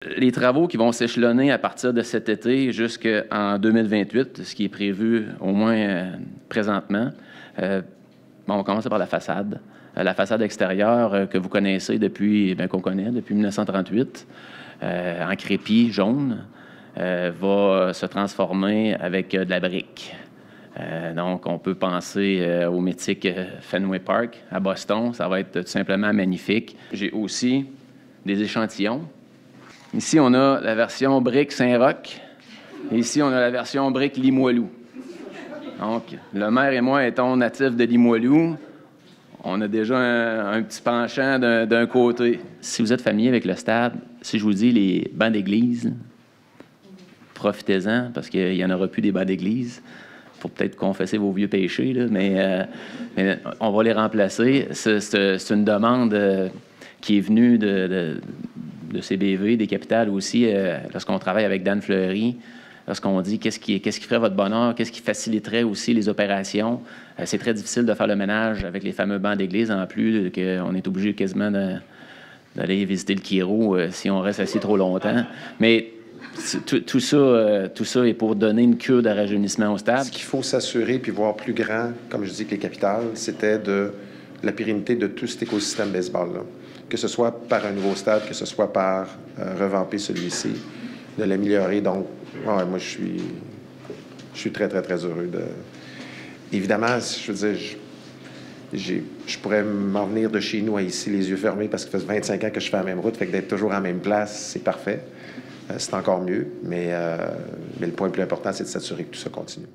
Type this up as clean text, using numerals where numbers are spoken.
Les travaux qui vont s'échelonner à partir de cet été jusqu'en 2028, ce qui est prévu au moins présentement, on va commencer par la façade. La façade extérieure que vous connaissez depuis, qu'on connaît depuis 1938, en crépi jaune, va se transformer avec de la brique. Donc, on peut penser au mythique Fenway Park à Boston. Ça va être tout simplement magnifique. J'ai aussi des échantillons. Ici, on a la version brique Saint-Roch. Ici, on a la version brique Limoilou. Donc, le maire et moi étant natifs de Limoilou, on a déjà un petit penchant d'un côté. Si vous êtes familier avec le stade, si je vous dis les bancs d'église, profitez-en parce qu'il n'y en aura plus des bancs d'église. Il faut peut-être confesser vos vieux péchés, là, mais on va les remplacer. C'est une demande qui est venue de CBV, des capitales aussi, lorsqu'on travaille avec Dan Fleury, lorsqu'on dit qu'est-ce qui ferait votre bonheur, qu'est-ce qui faciliterait aussi les opérations. C'est très difficile de faire le ménage avec les fameux bancs d'église, en plus qu'on est obligé quasiment d'aller visiter le Kiro si on reste assis trop longtemps. Mais tout ça est pour donner une cure de rajeunissement au stade. Ce qu'il faut s'assurer puis voir plus grand, comme je dis que les capitales, c'était de la pérennité de tout cet écosystème baseball-là. Que ce soit par un nouveau stade, que ce soit par revamper celui-ci, de l'améliorer. Donc, ouais, moi, je suis très, très, très heureux de... Évidemment, je veux dire, je pourrais m'en venir de chez nous à ici, les yeux fermés, parce que ça fait 25 ans que je fais la même route, fait que d'être toujours à la même place, c'est parfait. C'est encore mieux, mais le point le plus important, c'est de s'assurer que tout ça continue.